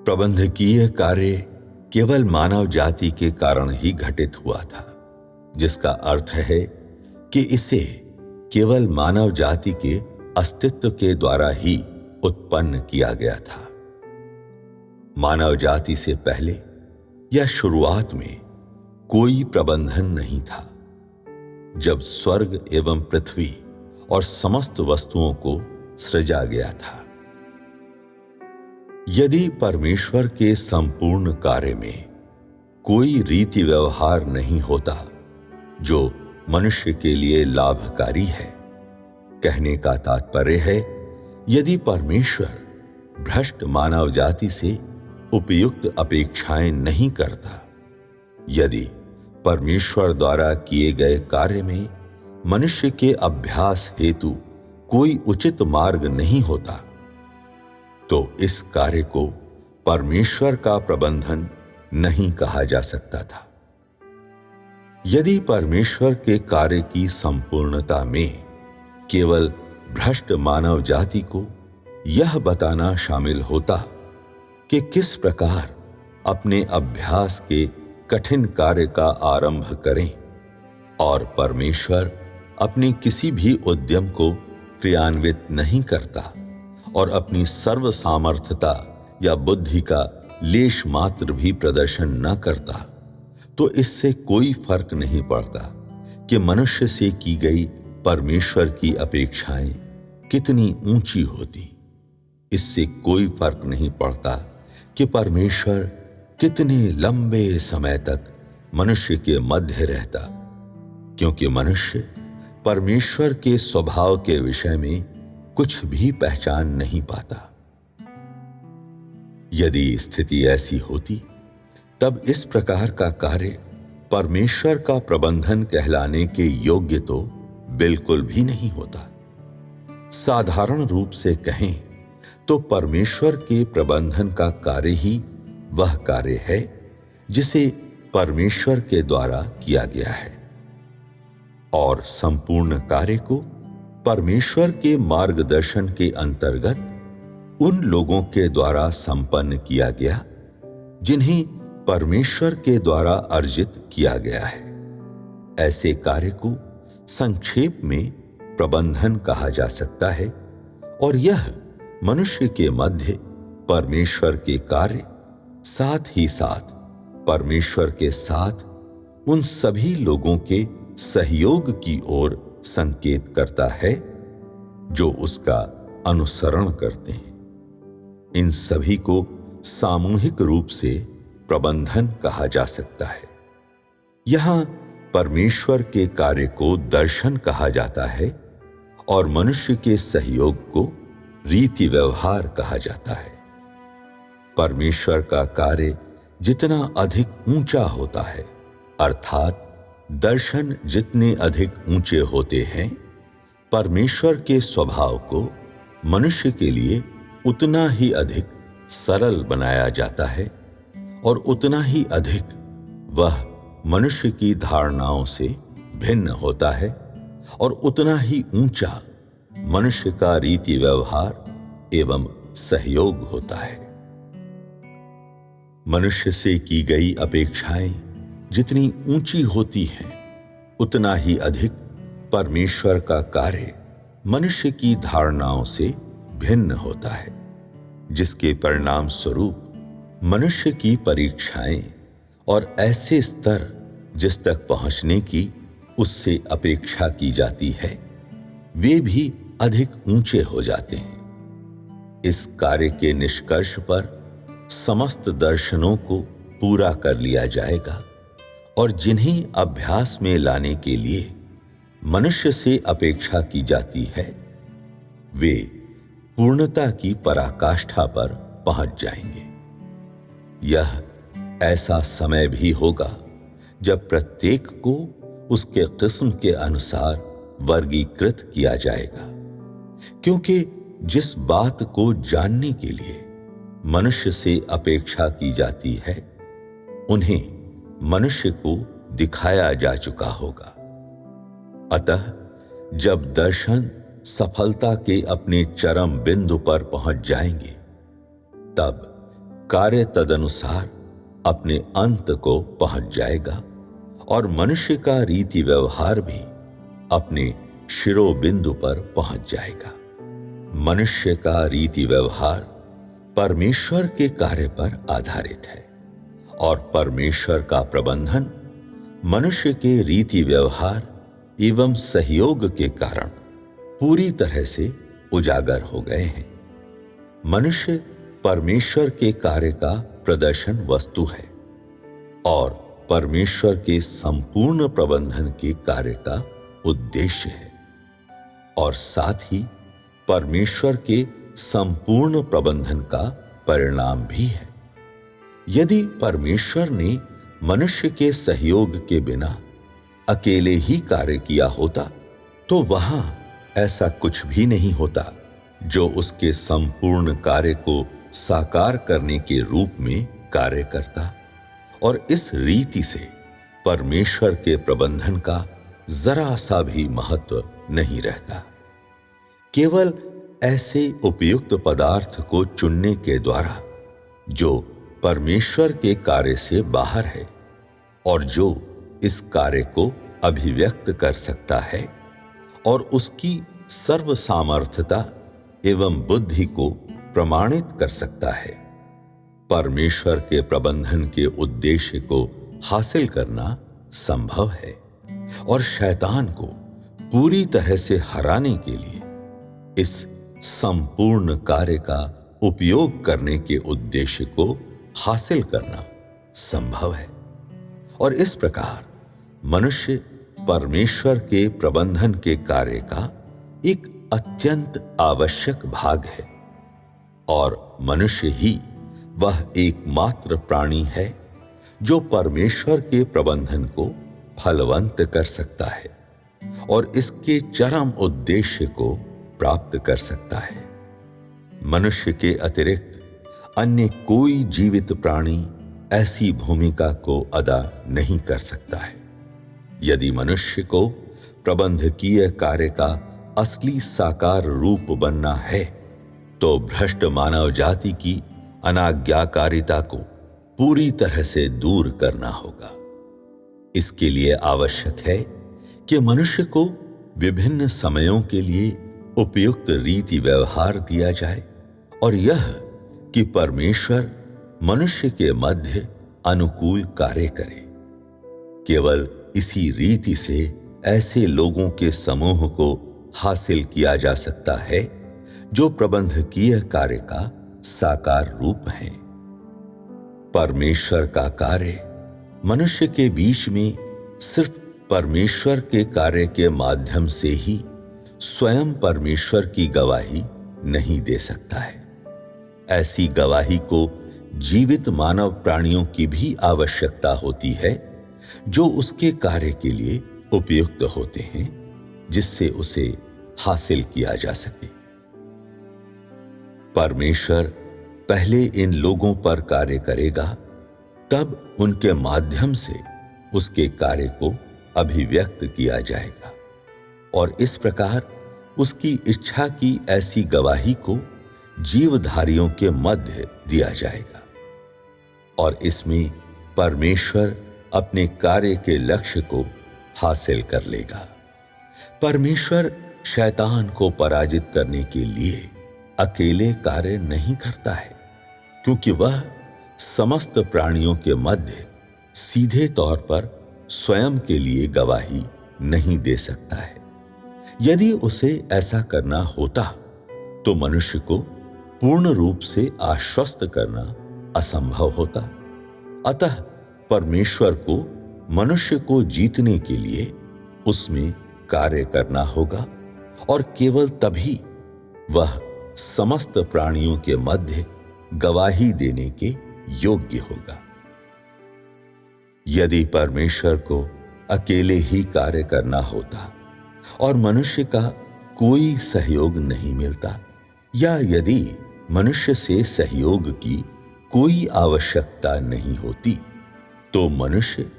प्रबंधकीय कार्य केवल मानव जाति के कारण ही घटित हुआ था, जिसका अर्थ है कि इसे केवल मानव जाति के अस्तित्व के द्वारा ही उत्पन्न किया गया था। मानव जाति से पहले या शुरुआत में कोई प्रबंधन नहीं था। जब स्वर्ग एवं पृथ्वी और समस्त वस्तुओं को सृजा गया था, यदि परमेश्वर के संपूर्ण कार्य में कोई रीति व्यवहार नहीं होता जो मनुष्य के लिए लाभकारी है, कहने का तात्पर्य है, यदि परमेश्वर भ्रष्ट मानव जाति से उपयुक्त अपेक्षाएं नहीं करता, यदि परमेश्वर द्वारा किए गए कार्य में मनुष्य के अभ्यास हेतु कोई उचित मार्ग नहीं होता, तो इस कार्य को परमेश्वर का प्रबंधन नहीं कहा जा सकता था। यदि परमेश्वर के कार्य की संपूर्णता में केवल भ्रष्ट मानव जाति को यह बताना शामिल होता कि किस प्रकार अपने अभ्यास के कठिन कार्य का आरंभ करें, और परमेश्वर अपने किसी भी उद्यम को क्रियान्वित नहीं करता और अपनी सर्व सामर्थ्यता या बुद्धि का लेश मात्र भी प्रदर्शन न करता, तो इससे कोई फर्क नहीं पड़ता कि मनुष्य से की गई परमेश्वर की अपेक्षाएं कितनी ऊंची होती। इससे कोई फर्क नहीं पड़ता कि परमेश्वर कितने लंबे समय तक मनुष्य के मध्य रहता, क्योंकि मनुष्य परमेश्वर के स्वभाव के विषय में कुछ भी पहचान नहीं पाता। यदि स्थिति ऐसी होती, तब इस प्रकार का कार्य परमेश्वर का प्रबंधन कहलाने के योग्य तो बिल्कुल भी नहीं होता। साधारण रूप से कहें तो परमेश्वर के प्रबंधन का कार्य ही वह कार्य है जिसे परमेश्वर के द्वारा किया गया है, और संपूर्ण कार्य को परमेश्वर के मार्गदर्शन के अंतर्गत उन लोगों के द्वारा संपन्न किया गया जिन्हें परमेश्वर के द्वारा अर्जित किया गया है। ऐसे कार्य को संक्षेप में प्रबंधन कहा जा सकता है, और यह मनुष्य के मध्य परमेश्वर के कार्य, साथ ही साथ परमेश्वर के साथ उन सभी लोगों के सहयोग की ओर संकेत करता है जो उसका अनुसरण करते हैं। इन सभी को सामूहिक रूप से प्रबंधन कहा जा सकता है। यहां परमेश्वर के कार्य को दर्शन कहा जाता है और मनुष्य के सहयोग को रीति व्यवहार कहा जाता है। परमेश्वर का कार्य जितना अधिक ऊंचा होता है, अर्थात दर्शन जितने अधिक ऊंचे होते हैं, परमेश्वर के स्वभाव को मनुष्य के लिए उतना ही अधिक सरल बनाया जाता है और उतना ही अधिक वह मनुष्य की धारणाओं से भिन्न होता है और उतना ही ऊंचा मनुष्य का रीति व्यवहार एवं सहयोग होता है। मनुष्य से की गई अपेक्षाएं जितनी ऊंची होती हैं, उतना ही अधिक परमेश्वर का कार्य मनुष्य की धारणाओं से भिन्न होता है, जिसके परिणाम स्वरूप मनुष्य की परीक्षाएं और ऐसे स्तर जिस तक पहुंचने की उससे अपेक्षा की जाती है, वे भी अधिक ऊंचे हो जाते हैं। इस कार्य के निष्कर्ष पर समस्त दर्शनों को पूरा कर लिया जाएगा, और जिन्हें अभ्यास में लाने के लिए मनुष्य से अपेक्षा की जाती है, वे पूर्णता की पराकाष्ठा पर पहुंच जाएंगे। यह ऐसा समय भी होगा जब प्रत्येक को उसके किस्म के अनुसार वर्गीकृत किया जाएगा, क्योंकि जिस बात को जानने के लिए मनुष्य से अपेक्षा की जाती है, उन्हें मनुष्य को दिखाया जा चुका होगा। अतः जब दर्शन सफलता के अपने चरम बिंदु पर पहुंच जाएंगे, तब कार्य तदनुसार अपने अंत को पहुंच जाएगा और मनुष्य का रीति व्यवहार भी अपने शिरोबिंदु पर पहुंच जाएगा। मनुष्य का रीति व्यवहार परमेश्वर के कार्य पर आधारित है और परमेश्वर का प्रबंधन मनुष्य के रीति व्यवहार एवं सहयोग के कारण पूरी तरह से उजागर हो गए हैं। मनुष्य परमेश्वर के कार्य का प्रदर्शन वस्तु है और परमेश्वर के संपूर्ण प्रबंधन के कार्य का उद्देश्य है और साथ ही परमेश्वर के संपूर्ण प्रबंधन का परिणाम भी है। यदि परमेश्वर ने मनुष्य के सहयोग के बिना अकेले ही कार्य किया होता तो वहां ऐसा कुछ भी नहीं होता जो उसके संपूर्ण कार्य को साकार करने के रूप में कार्य करता, और इस रीति से परमेश्वर के प्रबंधन का जरा सा भी महत्व नहीं रहता। केवल ऐसे उपयुक्त पदार्थ को चुनने के द्वारा जो परमेश्वर के कार्य से बाहर है और जो इस कार्य को अभिव्यक्त कर सकता है और उसकी सर्व सामर्थ्यता एवं बुद्धि को प्रमाणित कर सकता है, परमेश्वर के प्रबंधन के उद्देश्य को हासिल करना संभव है और शैतान को पूरी तरह से हराने के लिए इस संपूर्ण कार्य का उपयोग करने के उद्देश्य को हासिल करना संभव है। और इस प्रकार मनुष्य परमेश्वर के प्रबंधन के कार्य का एक अत्यंत आवश्यक भाग है और मनुष्य ही वह एकमात्र प्राणी है जो परमेश्वर के प्रबंधन को फलवंत कर सकता है और इसके चरम उद्देश्य को प्राप्त कर सकता है। मनुष्य के अतिरिक्त अन्य कोई जीवित प्राणी ऐसी भूमिका को अदा नहीं कर सकता है। यदि मनुष्य को प्रबंधकीय कार्य का असली साकार रूप बनना है तो भ्रष्ट मानव जाति की अनाज्ञाकारिता को पूरी तरह से दूर करना होगा। इसके लिए आवश्यक है कि मनुष्य को विभिन्न समयों के लिए उपयुक्त रीति व्यवहार दिया जाए और यह कि परमेश्वर मनुष्य के मध्य अनुकूल कार्य करे। केवल इसी रीति से ऐसे लोगों के समूह को हासिल किया जा सकता है जो प्रबंधकीय कार्य का साकार रूप है। परमेश्वर का कार्य मनुष्य के बीच में सिर्फ परमेश्वर के कार्य के माध्यम से ही स्वयं परमेश्वर की गवाही नहीं दे सकता है। ऐसी गवाही को जीवित मानव प्राणियों की भी आवश्यकता होती है जो उसके कार्य के लिए उपयुक्त होते हैं, जिससे उसे हासिल किया जा सके। परमेश्वर पहले इन लोगों पर कार्य करेगा, तब उनके माध्यम से उसके कार्य को अभिव्यक्त किया जाएगा और इस प्रकार उसकी इच्छा की ऐसी गवाही को जीवधारियों के मध्य दिया जाएगा और इसमें परमेश्वर अपने कार्य के लक्ष्य को हासिल कर लेगा। परमेश्वर शैतान को पराजित करने के लिए अकेले कार्य नहीं करता है, क्योंकि वह समस्त प्राणियों के मध्य सीधे तौर पर स्वयं के लिए गवाही नहीं दे सकता है। यदि उसे ऐसा करना होता तो मनुष्य को पूर्ण रूप से आश्वस्त करना असंभव होता। अतः परमेश्वर को मनुष्य को जीतने के लिए उसमें कार्य करना होगा और केवल तभी वह समस्त प्राणियों के मध्य गवाही देने के योग्य होगा। यदि परमेश्वर को अकेले ही कार्य करना होता और मनुष्य का कोई सहयोग नहीं मिलता, या यदि मनुष्य से सहयोग की कोई आवश्यकता नहीं होती, तो मनुष्य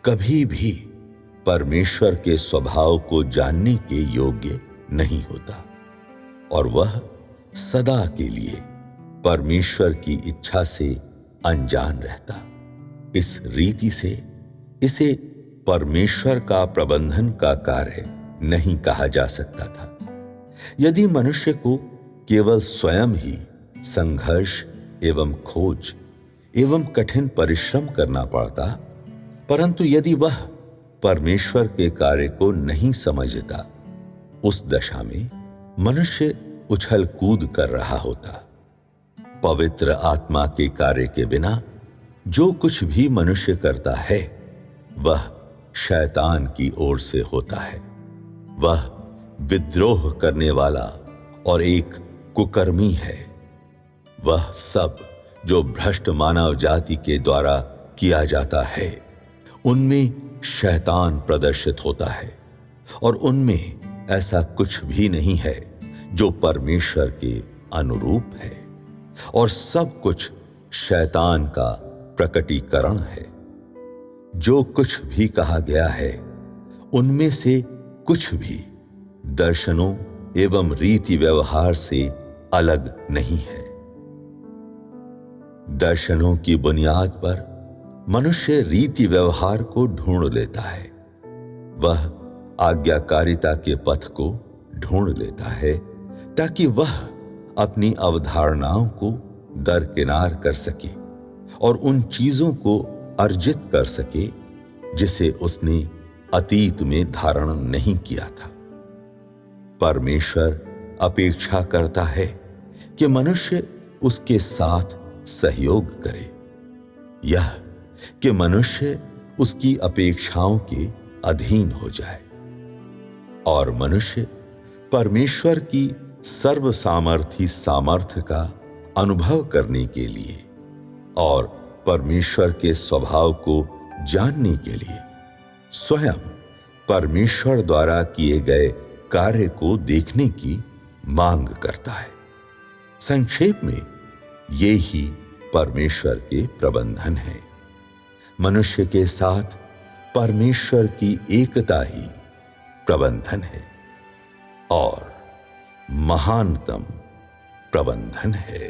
कभी भी परमेश्वर के स्वभाव को जानने के योग्य नहीं होता और वह सदा के लिए परमेश्वर की इच्छा से अनजान रहता। इस रीति से इसे परमेश्वर का प्रबंधन का कार्य नहीं कहा जा सकता था। यदि मनुष्य को केवल स्वयं ही संघर्ष एवं खोज एवं कठिन परिश्रम करना पड़ता, परंतु यदि वह परमेश्वर के कार्य को नहीं समझता, उस दशा में मनुष्य उछल कूद कर रहा होता। पवित्र आत्मा के कार्य के बिना जो कुछ भी मनुष्य करता है वह शैतान की ओर से होता है। वह विद्रोह करने वाला और एक कुकर्मी है। वह सब जो भ्रष्ट मानव जाति के द्वारा किया जाता है उनमें शैतान प्रदर्शित होता है, और उनमें ऐसा कुछ भी नहीं है जो परमेश्वर के अनुरूप है, और सब कुछ शैतान का प्रकटीकरण है। जो कुछ भी कहा गया है उनमें से कुछ भी दर्शनों एवं रीति व्यवहार से अलग नहीं है। दर्शनों की बुनियाद पर मनुष्य रीति व्यवहार को ढूंढ लेता है। वह आज्ञाकारिता के पथ को ढूंढ लेता है ताकि वह अपनी अवधारणाओं को दरकिनार कर सके और उन चीजों को अर्जित कर सके जिसे उसने अतीत में धारण नहीं किया था। परमेश्वर अपेक्षा करता है कि मनुष्य उसके साथ सहयोग करे, यह कि मनुष्य उसकी अपेक्षाओं के अधीन हो जाए, और मनुष्य परमेश्वर की सर्वसामर्थी सामर्थ्य का अनुभव करने के लिए और परमेश्वर के स्वभाव को जानने के लिए स्वयं परमेश्वर द्वारा किए गए कार्य को देखने की मांग करता है। संक्षेप में ये ही परमेश्वर के प्रबंधन है। मनुष्य के साथ परमेश्वर की एकता ही प्रबंधन है और महानतम प्रबंधन है।